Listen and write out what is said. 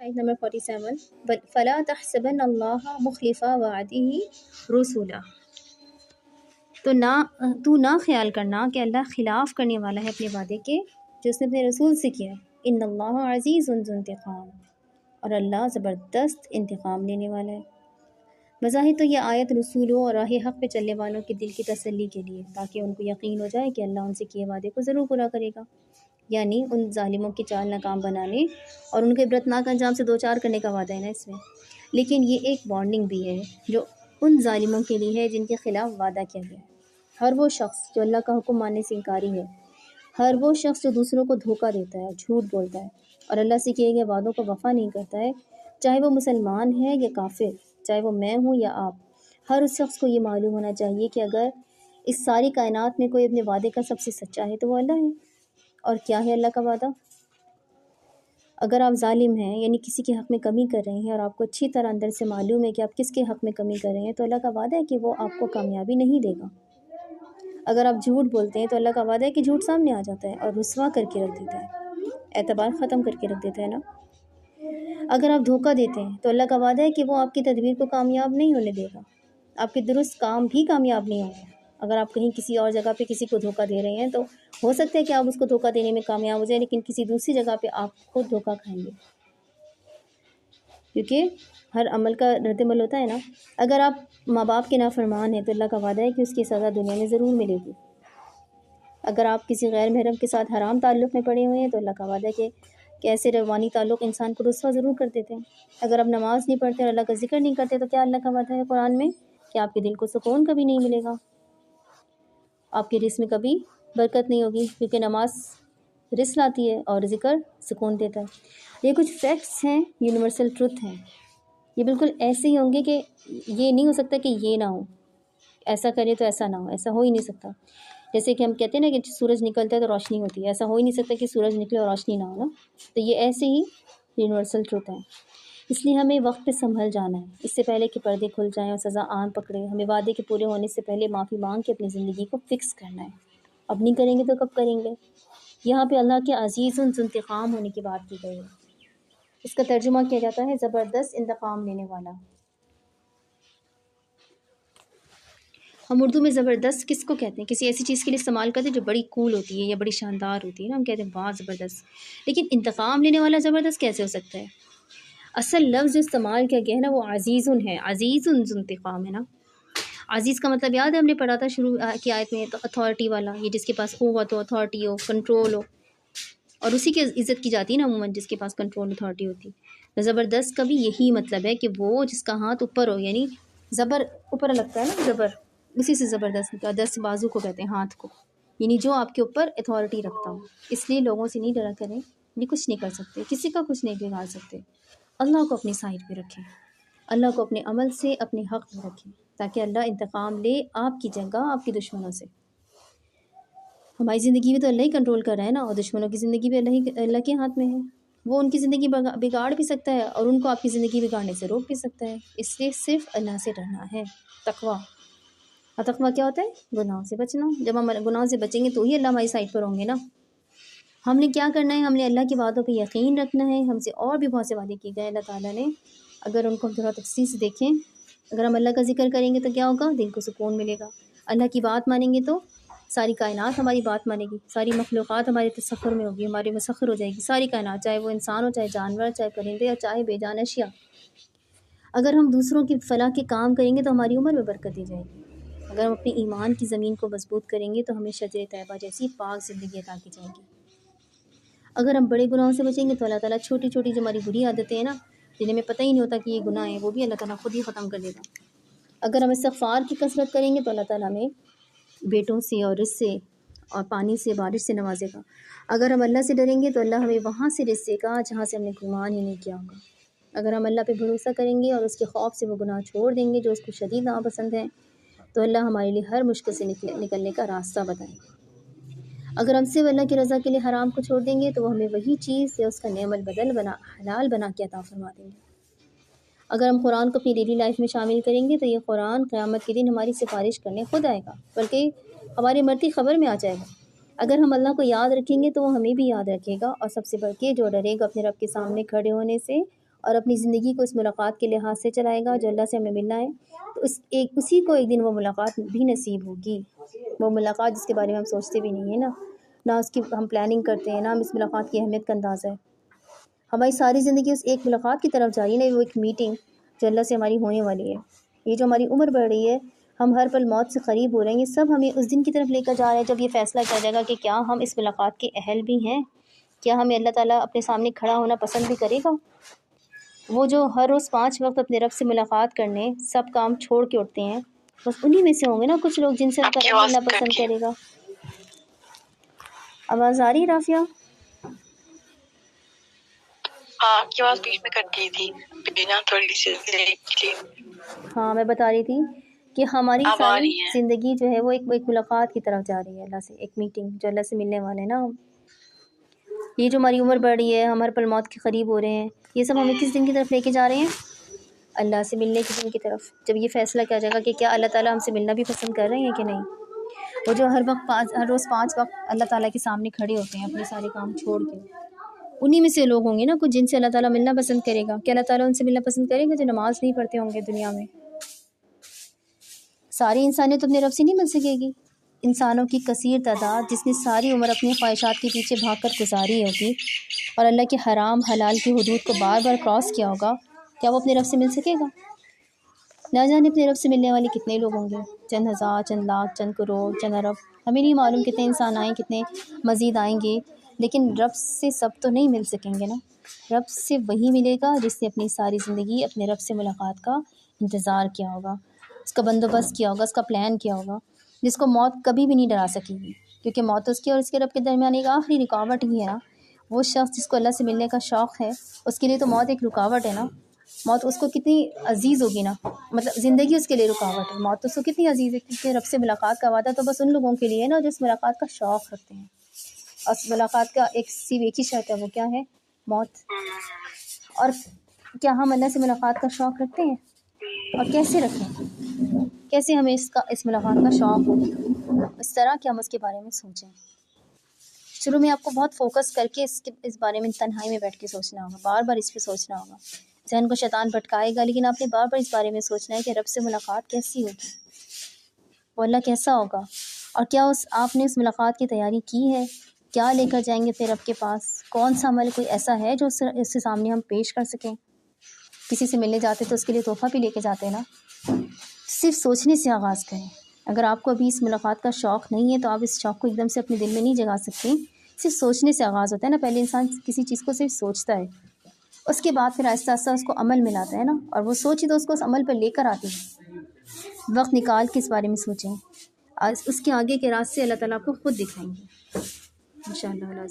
آیت نمبر 47 فلا تحسبن اللہ مخلف وعدہ رسولہ، تو نہ خیال کرنا کہ اللہ خلاف کرنے والا ہے اپنے وعدے کے جو اس نے اپنے رسول سے کیا ہے۔ ان اللہ عزیز ذو انتقام، اور اللہ زبردست انتقام لینے والا ہے۔ بظاہر تو یہ آیت رسولوں اور راہ حق پہ چلنے والوں کے دل کی تسلی کے لیے، تاکہ ان کو یقین ہو جائے کہ اللہ ان سے کیے وعدے کو ضرور پورا کرے گا، یعنی ان ظالموں کی چال ناکام بنانے اور ان کے عبرتناک انجام سے دوچار کرنے کا وعدہ ہے نا اس میں۔ لیکن یہ ایک وارننگ بھی ہے جو ان ظالموں کے لیے ہے جن کے خلاف وعدہ کیا گیا ہے۔ ہر وہ شخص جو اللہ کا حکم ماننے سے انکاری ہے، ہر وہ شخص جو دوسروں کو دھوکہ دیتا ہے، جھوٹ بولتا ہے اور اللہ سے کیے گئے وعدوں کو وفا نہیں کرتا ہے، چاہے وہ مسلمان ہے یا کافر، چاہے وہ میں ہوں یا آپ، ہر اس شخص کو یہ معلوم ہونا چاہیے کہ اگر اس ساری کائنات میں کوئی اپنے وعدے کا سب سے سچا ہے تو وہ اللہ ہے۔ اور کیا ہے اللہ کا وعدہ؟ اگر آپ ظالم ہیں، یعنی کسی کے حق میں کمی کر رہے ہیں اور آپ کو اچھی طرح اندر سے معلوم ہے کہ آپ کس کے حق میں کمی کر رہے ہیں، تو اللہ کا وعدہ ہے کہ وہ آپ کو کامیابی نہیں دے گا۔ اگر آپ جھوٹ بولتے ہیں تو اللہ کا وعدہ ہے کہ جھوٹ سامنے آ جاتا ہے اور رسوا کر کے رکھ دیتا ہے، اعتبار ختم کر کے رکھ دیتا ہے نا۔ اگر آپ دھوکہ دیتے ہیں تو اللہ کا وعدہ ہے کہ وہ آپ کی تدبیر کو کامیاب نہیں ہونے دے گا، آپ کے درست کام بھی کامیاب نہیں ہوں گے۔ اگر آپ کہیں کسی اور جگہ پہ کسی کو دھوکہ دے رہے ہیں تو ہو سکتا ہے کہ آپ اس کو دھوکہ دینے میں کامیاب ہو جائیں، لیکن کسی دوسری جگہ پہ آپ خود دھوکہ کھائیں گے، کیونکہ ہر عمل کا رد عمل ہوتا ہے نا۔ اگر آپ ماں باپ کے نافرمان ہیں تو اللہ کا وعدہ ہے کہ اس کی سزا دنیا میں ضرور ملے گی۔ اگر آپ کسی غیر محرم کے ساتھ حرام تعلق میں پڑے ہوئے ہیں تو اللہ کا وعدہ ہے کہ ایسے روانی تعلق انسان کو رسوا ضرور کر دیتے ہیں۔ اگر آپ نماز نہیں پڑھتے اور اللہ کا ذکر نہیں کرتے تو کیا اللہ کا وعدہ ہے قرآن میں کہ آپ کے دل کو سکون کبھی نہیں ملے گا، آپ کے رزق میں کبھی برکت نہیں ہوگی، کیونکہ نماز رزق لاتی ہے اور ذکر سکون دیتا ہے۔ یہ کچھ فیکٹس ہیں، یونیورسل ٹروتھ ہیں، یہ بالکل ایسے ہی ہوں گے کہ یہ نہیں ہو سکتا کہ یہ نہ ہو، ایسا کرے تو ایسا نہ ہو، ایسا ہو ہی نہیں سکتا۔ جیسے کہ ہم کہتے ہیں نا کہ سورج نکلتا ہے تو روشنی ہوتی ہے، ایسا ہو ہی نہیں سکتا کہ سورج نکلے اور روشنی نہ ہو نا۔ تو یہ ایسے ہی یونیورسل ٹروتھ ہیں، اس لیے ہمیں وقت پہ سنبھل جانا ہے، اس سے پہلے کہ پردے کھل جائیں اور سزا آن پکڑے۔ ہمیں وعدے کے پورے ہونے سے پہلے معافی مانگ کے اپنی زندگی کو فکس کرنا ہے، اب نہیں کریں گے تو کب کریں گے؟ یہاں پہ اللہ کے عزیز ذو انتقام ہونے کی بات کی گئی ہے، اس کا ترجمہ کیا جاتا ہے زبردست انتقام لینے والا۔ ہم اردو میں زبردست کس کو کہتے ہیں؟ کسی ایسی چیز کے لیے استعمال کرتے ہیں جو بڑی کول ہوتی ہے یا بڑی شاندار ہوتی ہے نا، ہم کہتے ہیں واہ زبردست۔ لیکن انتقام لینے والا زبردست کیسے ہو سکتا ہے؟ اصل لفظ جو استعمال کیا گیا ہے نا وہ عزیزن ہے، عزیزن ذو انتقام ہے نا۔ عزیز کا مطلب یاد ہے ہم نے پڑھا تھا شروع کی آیت میں، تو اتھارٹی والا، یہ جس کے پاس قوت ہو، اتھارٹی ہو، کنٹرول ہو، اور اسی کی عزت کی جاتی ہے نا عموماً، جس کے پاس کنٹرول اتھارٹی ہوتی ہے۔ زبردست کا بھی یہی مطلب ہے کہ وہ جس کا ہاتھ اوپر ہو، یعنی زبر اوپر لگتا ہے نا، زبر، اسی سے زبردست نکلا، دست بازو کو کہتے ہیں ہاتھ کو، یعنی جو آپ کے اوپر اتھارٹی رکھتا ہو۔ اس لیے لوگوں سے نہیں ڈرا کریں، یہ کچھ نہیں کر سکتے، کسی کا کچھ نہیں بگاڑ سکتے۔ اللہ کو اپنی سائڈ پہ رکھیں، اللہ کو اپنے عمل سے اپنے حق میں رکھیں، تاکہ اللہ انتقام لے آپ کی جگہ آپ کے دشمنوں سے۔ ہماری زندگی بھی تو اللہ ہی کنٹرول کر رہا ہے نا، اور دشمنوں کی زندگی بھی اللہ کے ہاتھ میں ہے، وہ ان کی زندگی بگاڑ بھی سکتا ہے اور ان کو آپ کی زندگی بگاڑنے سے روک بھی سکتا ہے۔ اس لیے صرف اللہ سے ڈرنا ہے، تقویٰ۔ اور تقویٰ کیا ہوتا ہے؟ گناہوں سے بچنا۔ جب ہم گناہوں سے بچیں گے تو ہی اللہ ہماری سائڈ پر ہوں گے نا۔ ہم نے کیا کرنا ہے؟ ہم نے اللہ کی وعدوں پہ یقین رکھنا ہے۔ ہم سے اور بھی بہت سے وعدے کیے گئے اللہ تعالیٰ نے، اگر ان کو ہم تھوڑا تفصیل سے دیکھیں، اگر ہم اللہ کا ذکر کریں گے تو کیا ہوگا؟ دل کو سکون ملے گا۔ اللہ کی بات مانیں گے تو ساری کائنات ہماری بات مانے گی، ساری مخلوقات ہمارے تسخر میں ہوگی، ہمارے مسخر ہو جائے گی ساری کائنات، چاہے وہ انسان ہو، چاہے جانور، چاہے پرندے، اور چاہے بے جان اشیاء۔ اگر ہم دوسروں کی فلاح کے کام کریں گے تو ہماری عمر میں برکت دی جائے گی۔ اگر ہم اپنی ایمان کی زمین کو مضبوط کریں گے تو ہمیں شجر طیبہ جیسی پاک زندگی عطا کی جائے گی۔ اگر ہم بڑے گناہوں سے بچیں گے تو اللہ تعالیٰ چھوٹی چھوٹی جو ہماری بری عادتیں ہیں نا، جنہیں ہمیں پتہ ہی نہیں ہوتا کہ یہ گناہ ہے، وہ بھی اللہ تعالیٰ خود ہی ختم کر دے گا۔ اگر ہم استغفار کی کثرت کریں گے تو اللہ تعالیٰ ہمیں بیٹوں سے اور رزق سے اور پانی سے، بارش سے نوازے گا۔ اگر ہم اللہ سے ڈریں گے تو اللہ ہمیں وہاں سے رزق دے گا جہاں سے ہم نے گمان ہی نہیں کیا ہوگا۔ اگر ہم اللہ پہ بھروسہ کریں گے اور اس کے خوف سے وہ گناہ چھوڑ دیں گے جو اس کو شدید ناپسند ہیں، تو اللہ ہمارے لیے ہر مشکل سے نکلنے کا راستہ بتائے گا۔ اگر ہم صرف اللہ کی رضا کے لیے حرام کو چھوڑ دیں گے تو وہ ہمیں وہی چیز یا اس کا نعم البدل حلال بنا کے عطا فرما دیں گے۔ اگر ہم قرآن کو اپنی ڈیلی لائف میں شامل کریں گے تو یہ قرآن قیامت کے دن ہماری سفارش کرنے خود آئے گا، بلکہ ہماری مرتی خبر میں آ جائے گا۔ اگر ہم اللہ کو یاد رکھیں گے تو وہ ہمیں بھی یاد رکھے گا، اور سب سے بڑھ کے جو ڈرے گا اپنے رب کے سامنے کھڑے ہونے سے اور اپنی زندگی کو اس ملاقات کے لحاظ سے چلائے گا جو اللہ سے ہمیں ملنا ہے، تو اسی کو ایک دن وہ ملاقات بھی نصیب ہوگی، وہ ملاقات جس کے بارے میں ہم سوچتے بھی نہیں ہیں نا، نہ اس کی ہم پلاننگ کرتے ہیں، نہ ہم اس ملاقات کی اہمیت کا اندازہ ہے۔ ہماری ساری زندگی اس ایک ملاقات کی طرف جا رہی ہے نا، وہ ایک میٹنگ جو اللہ سے ہماری ہونے والی ہے۔ یہ جو ہماری عمر بڑھ رہی ہے، ہم ہر پل موت سے قریب ہو رہے ہیں، یہ سب ہمیں اس دن کی طرف لے کر جا رہے ہیں جب یہ فیصلہ کیا جائے گا کہ کیا ہم اس ملاقات کے اہل بھی ہیں، کیا ہمیں اللہ تعالیٰ اپنے سامنے کھڑا ہونا پسند بھی کرے گا۔ وہ جو ہر روز 5 وقت اپنے رب سے ملاقات کرنے سب کام چھوڑ کے اٹھتے ہیں، بس انہی میں سے ہوں گے نا کچھ لوگ جن سے اللہ تعالیٰ ملنا پسند کرے گا۔ آواز آ رہی ہے رافیہ؟ ہاں، آپ کی آواز بیچ میں کٹ گئی تھی، تھوڑی سی۔ ہاں، میں بتا رہی تھی کہ ہماری ساری زندگی جو ہے وہ ایک ملاقات کی طرف جا رہی ہے اللہ سے، ایک میٹنگ جو اللہ سے ملنے والے ہیں نا۔ یہ جو ہماری عمر بڑھ رہی ہے، ہم ہر پل موت کے قریب ہو رہے ہیں، یہ سب ہمیں کس دن کی طرف لے کے جا رہے ہیں؟ اللہ سے ملنے کے دن کی طرف، جب یہ فیصلہ کیا جائے گا کہ کیا اللہ تعالیٰ ہم سے ملنا بھی پسند کر رہے ہیں کہ نہیں۔ وہ جو ہر روز 5 وقت اللہ تعالیٰ کے سامنے کھڑے ہوتے ہیں اپنے سارے کام چھوڑ کے، انہی میں سے لوگ ہوں گے نا کچھ جن سے اللہ تعالیٰ ملنا پسند کرے گا۔ کیا اللہ تعالیٰ ان سے ملنا پسند کرے گا جو نماز نہیں پڑھتے ہوں گے دنیا میں؟ ساری انسانیت اپنے رب سے نہیں مل سکے گی۔ انسانوں کی کثیر تعداد جس نے ساری عمر اپنی خواہشات کے پیچھے بھاگ کر گزاری ہوگی اور اللہ کے حرام حلال کی حدود کو بار بار کراس کیا ہوگا، کیا وہ اپنے رب سے مل سکے گا؟ نہ جانے اپنے رب سے ملنے والے کتنے لوگ ہوں گے، چند ہزار، چند لاکھ، چند کروڑ، چند ارب، ہمیں نہیں معلوم کتنے انسان آئیں، کتنے مزید آئیں گے، لیکن رب سے سب تو نہیں مل سکیں گے نا۔ رب سے وہی ملے گا جس نے اپنی ساری زندگی اپنے رب سے ملاقات کا انتظار کیا ہوگا، اس کا بندوبست کیا ہوگا، اس کا پلان کیا ہوگا، جس کو موت کبھی بھی نہیں ڈرا سکے گی، کیونکہ موت اس کے اور اس کے رب کے درمیان ایک آخری رکاوٹ ہی ہے نا۔ وہ شخص جس کو اللہ سے ملنے کا شوق ہے، اس کے لیے تو موت ایک رکاوٹ ہے نا۔ موت اس کو کتنی عزیز ہوگی نا، مطلب زندگی اس کے لیے رکاوٹ ہے، موت اس کو کتنی عزیز ہے، کیونکہ رب سے ملاقات کا وعدہ تو بس ان لوگوں کے لیے ہے نا جو اس ملاقات کا شوق رکھتے ہیں، اور اس ملاقات کا صرف ایک ہی شرط ہے، وہ کیا ہے؟ موت۔ اور کیا ہم اللہ سے ملاقات کا شوق رکھتے ہیں؟ اور کیسے رکھیں؟ کیسے ہمیں اس ملاقات کا شوق ہو، اس طرح کہ ہم اس کے بارے میں سوچیں۔ شروع میں آپ کو بہت فوکس کر کے اس بارے میں تنہائی میں بیٹھ کے سوچنا ہوگا، بار بار اس پہ سوچنا ہوگا، ذہن کو شیطان بھٹکائے گا، لیکن آپ نے بار بار اس بارے میں سوچنا ہے کہ رب سے ملاقات کیسی ہوگی، وہ اللہ کیسا ہوگا، اور کیا آپ نے اس ملاقات کی تیاری کی ہے، کیا لے کر جائیں گے پھر رب کے پاس، کون سا عمل کوئی ایسا ہے جو اس کے سامنے ہم پیش کر سکیں۔ کسی سے ملنے جاتے تو اس کے لیے تحفہ بھی لے کے جاتے ہیں نا۔ صرف سوچنے سے آغاز کریں۔ اگر آپ کو ابھی اس ملاقات کا شوق نہیں ہے تو آپ اس شوق کو ایک دم سے اپنے دل میں نہیں جگا سکتے، صرف سوچنے سے آغاز ہوتا ہے نا۔ پہلے انسان کسی چیز کو صرف سوچتا ہے، اس کے بعد پھر آہستہ آہستہ اس کو عمل میں لاتا ہے نا، اور وہ سوچی تو اس کو اس عمل پر لے کر آتی ہے۔ وقت نکال کے اس بارے میں سوچیں، اس کے آگے کے راستے اللہ تعالیٰ آپ کو خود دکھائیں گے انشاءاللہ۔